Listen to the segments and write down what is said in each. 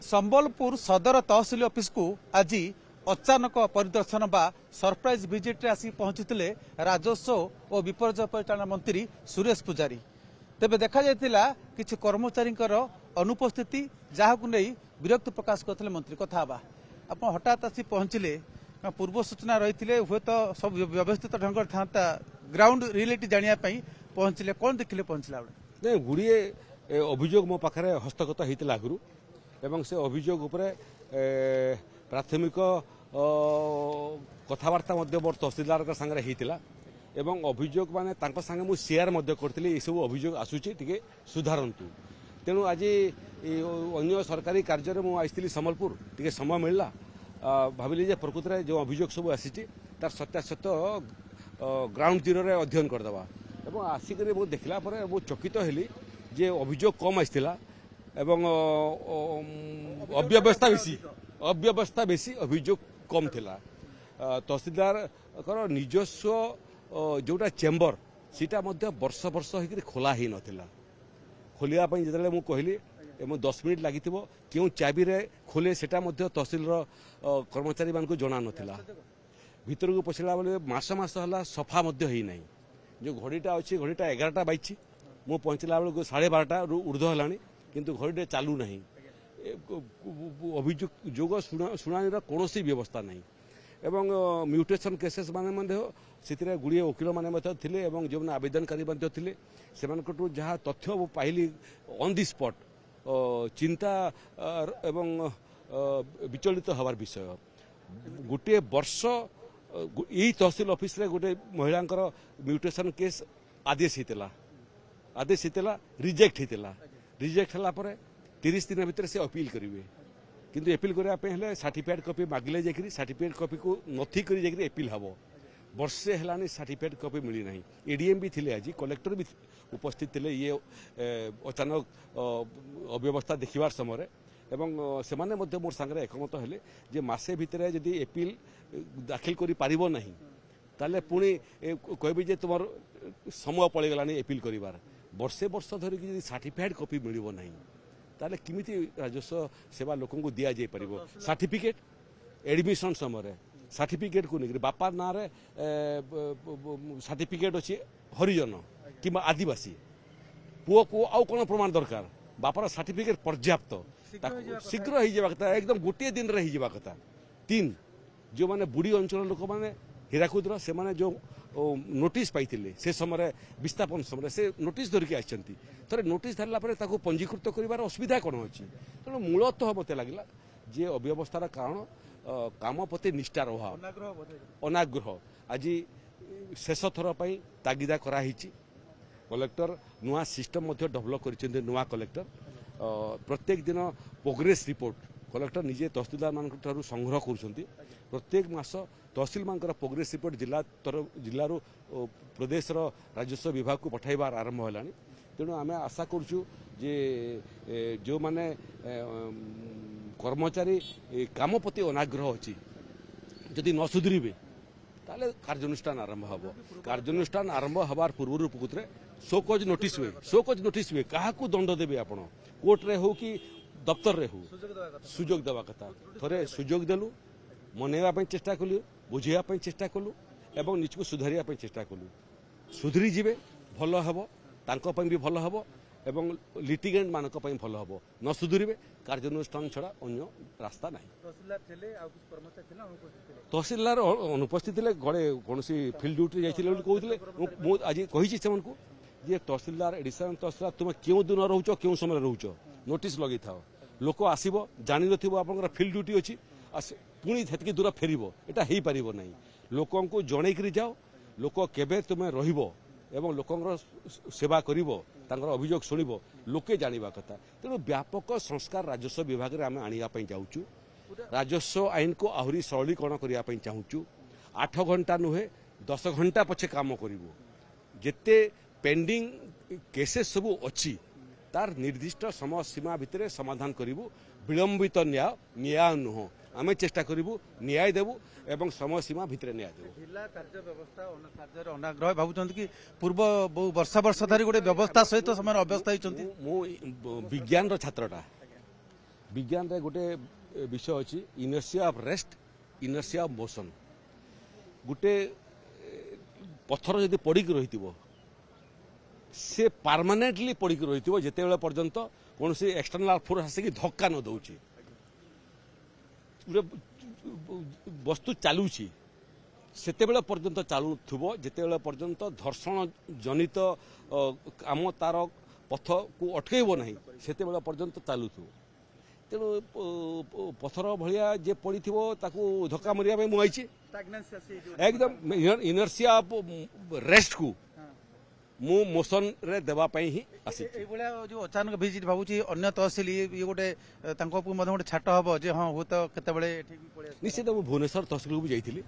संबलपुर सदर तहसिल ऑफिस को आज अचानक परिदर्शन बा सरप्राइज विजिट रे आसी पहुंचीथिले राजस्व और विपर्यय परिचालन मंत्री सुरेश पूजारी। तेबे देखा जायतिला किछि कर्मचारींकर अनुपस्थिति जहाकु नै विरक्त प्रकाश करथिले मंत्री। कथा बा आपण हठात आसी पहुंचले पूर्व सूचना रही हुए तो सब व्यवस्थित ढंग था ग्राउंड रियलिटी जानिया पई पहुंचले कौन देखिले पहुंचला नहीं गुड़िए अभियोग मो पाखरे हस्तगत होता आगु एवं से अभियोग उपरे प्राथमिक कथबार्ता मोर तहसीलदार संगे होता एवं अभियोग माने तांको संगे मु शेयर करथिली ए सब अभियोग आसुची टिके सुधारंतु। तेणु आज अन्य सरकारी कार्य में आईली संबलपुर टिके समय मिलला भाविली जे प्रकृत में जो अभियोग सब आसी तार सत्यासत्य ग्राउंड जीरो रे अध्ययन करदे एवं आसिक देखला मु चकित हेली जे अभियोग कम आसला एवं अव्यवस्था बेसी अभियोग कम थिला। तहसीलदार निजस्व जोटा चेम्बर सीटा वर्ष वर्ष होकर खोला ही नथिला। खोलिया जिते मु कहली 10 मिनिट लगी क्यों चाबी रे खोले सेटा तहसील कर्मचारी मान को जना नथिला। भीतर को पशिला बेले मास है सफा ही नहीं। जो घड़ीटा अच्छी घड़ीटा 11टा बाजी मु पहुँचला बेलू 12:30 ऊर्ध्व है किंतु घड़ीटे चालू ना अभियोग शुणानी कौन व्यवस्था नहीं एवं म्यूटेशन केसेस माने गुड़िए वकिल माने जो आवेदनकारी से जहाँ तथ्य पाइली ऑन दी स्पॉट चिंता एवं विचलित हबार विषय गोटे वर्ष यही तहसील ऑफिस रे गोटे महिला म्यूटेशन केस आदेश होता रिजेक्ट होला पर 30 दिन भितर से अपील करेंगे किंतु अपील करने सर्टिफिकेट कॉपी मागिले जाकि सर्टिफिकेट कॉपी को नथी करी जाकि अपील हम वर्षे है सर्टिफिकेट कॉपी मिली ना। एडीएम भी थिले आज कलेक्टर भी उपस्थित थे ये अचानक अव्यवस्था देखिबार समय एवं से मोर सांगे एकमत हेले जे मासे भितर जदि अपील दाखिल करि पारिबो नहीं ताले पुणी कहबी जे तुम समय पड़ेगलानी अपील करिवार वर्षे वर्ष धरिकी सर्टिफिकेट कॉपी मिलिबो नहीं ताले किमिति राजस्व सेवा लोक को दिया जाय परिबो। सर्टिफिकेट एडमिशन समय सर्टिफिकेट को नहीं बापा ना रे सर्टिफिकेट अच्छी हरिजन कि आदिवासी पुओ को आउ कौन प्रमाण दरकार बापार सर्टिफिकेट पर्याप्त शीघ्र हो जावा कथा एकदम गोटे दिन रे हो जावा कथा। 3 जो माने बुढ़ी अंचल लोक माने हीराकुदर से माने जो नोटिस पाइथिले से समय विस्थापन समय से नोटिस धरिकी आछंती थरे नोटिस धरला परे ताको पंजीकृत करिवार असुविधा कोन अछि। तेणु मूलतः मते लागला जे अव्यवस्थार कारण काम प्रति निष्ठार अभाव अनाग्रह आज शेष थर पर तागिदा कराही। कलेक्टर नुआ सिस्टम डेभलप कर नुआ कलेक्टर प्रत्येक दिन प्रोग्रेस रिपोर्ट कलेक्टर निजे तहसीलदार मान संग्रह कर प्रत्येक मास तहसील मान प्रोग्रेस रिपोर्ट जिल्लारू प्रदेश राजस्व विभाग को पठाइबार आरंभ है। तेणु आम आशा करुचु जे जो माने कर्मचारी काम प्रति अनाग्रह अच्छी जदि न सुधरबे ताले कार्यानुष्ठान आरंभ हम। कार्यानुष्ठान आरंभ हबार पूर्व प्रकृत शोकज नोटिस हुए क्या दंड देवे आपण कोर्ट रे हो कि दफ्तर रे हो सुजोग देवा कथा थरे सुजोग देलु मनैवा चेष्टा कलु बुझाई चेष्टा कलु एवं निजको सुधारिया चेष्टा कलु सुधरी जीवे भल हम तांको भी भल हम एवं लिटिगेंट मानक भल हम न सुधरबे कार्यानुष्ठान छड़ा अन्य रास्ता ना। तहसीलदार अनुपस्थित थे गड़े कौन फिल्ड ड्यूटी जाते आज कही जे तहसीलदार एडिशनल तहसीलदार तुम क्यों दिन रोच क्यों समय रोच नोटिस लगे था लोक आसब जान आप फिल्ड ड्यूटी अच्छी पुणी से दूर फेर यहाँ हो पार ना लोक जनईकरी जाओ लोक केबे तुम रहिबो एवं लोकंर सेवा करिवो तांकर अभियोग शुणिबो लोके जानिबा कथा। तेणु व्यापक संस्कार राजस्व विभाग रे आमे आनिया पई जाउचु राजस्व आईन को आहुरी सरलीकरण करिया पई चाहूचु 8 घंटा नुहे 10 घंटा पछे काम करिवो जेते पेंडिंग केसेस सब अच्छी तार निर्दिष्ट समय सीमा भितर समाधान करिवो विलंबित न्याय नुह आमे चेष्टा करिवो न्याय देबु एवं समय सीमा भितर न्याय देबु। जिला कार्य व्यवस्था कार्य अनाग्रह भावुचंत कि पूर्व वर्ष धरी गोटे व्यवस्था सहित समय अव्यवस्था होइचंती। मु विज्ञान रो छात्रटा विज्ञान रे गोटे विषय अच्छी inertia of rest inertia of motion गोटे पत्थर जदि पड़िक रही से परमानेंटली पड़िक रही जिते पर्यंत कौन सी एक्सटर्नाल फोर्स आसिक धक्का न दौची वस्तु चलुची सेतेबेले पर्यंत चलुथुबो जेतेबेले पर्यंत घर्षण जनित काम तार पथ को अटकेब नहीं सेतेबेले पर्यंत चलुथुबो तेणु पथर भाया जे पड़ी ताकू धक्का मारे मुझे एकदम इनर्सिया रेस्ट को मु मोशन रे देवा ही आसी जो अचानक भिजिट भावुची अन्य तहसिल ये गोटे गोटे छाट हम जे हाँ हूँ तो केतबेले निश्चित मुझे भुवनेश्वर तहसिल को जाइली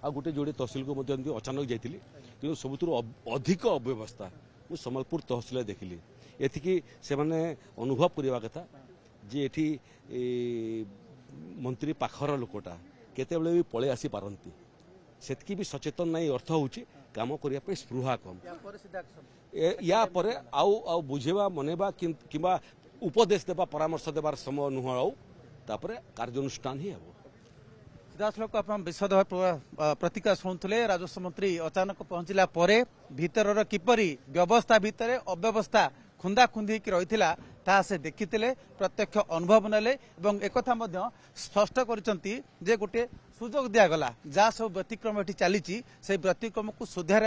आ गोटे जोड़े तहसिल को अचानक जाइली कि सबुठ अधिक अव्यवस्था मुझे सम्बलपुर तहसिल देखिली एथिकी से माने अनुभव करवा कथा जे एठी मंत्री पाखर लोकटा केतेबेले भी पळे आसी पारंती सेतकी भी सचेतन नहीं अर्थ होची काम करिया पे स्पृहा कम या परे आउ बुझेबा मनेबा किंबा उपदेश देबा परामर्श देबार समय नुह आउ तापरे कार्यानुष्ठान ही हेबो सीधासलख आप विशद प्रतिक्रिया शुणुले राजस्व मंत्री अचानक पहुंचला परे भीतर किपरि व्यवस्था भितर अव्यवस्था खुंदा खुंदी रही ताहा से देखिथिले प्रत्यक्ष अनुभव नेले एवं एकथा मध्य स्पष्ट करिसंती जे गोटे सुजोग दियागला जहाँ सब व्यतिक्रम एटी चली से व्यतिक्रम को सुधार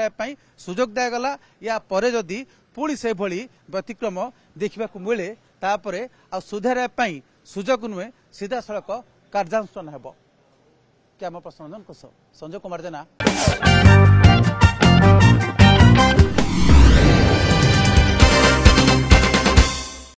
सुजोग दियागला या परे जदि पुणी से भली व्यतिक्रम देखा मिले तापरे आ सुधार सुजोग नुहे सीधा सड़क कार्यानुष्ठान हेब। कैमरा पर्सन संजय कुमार जेना।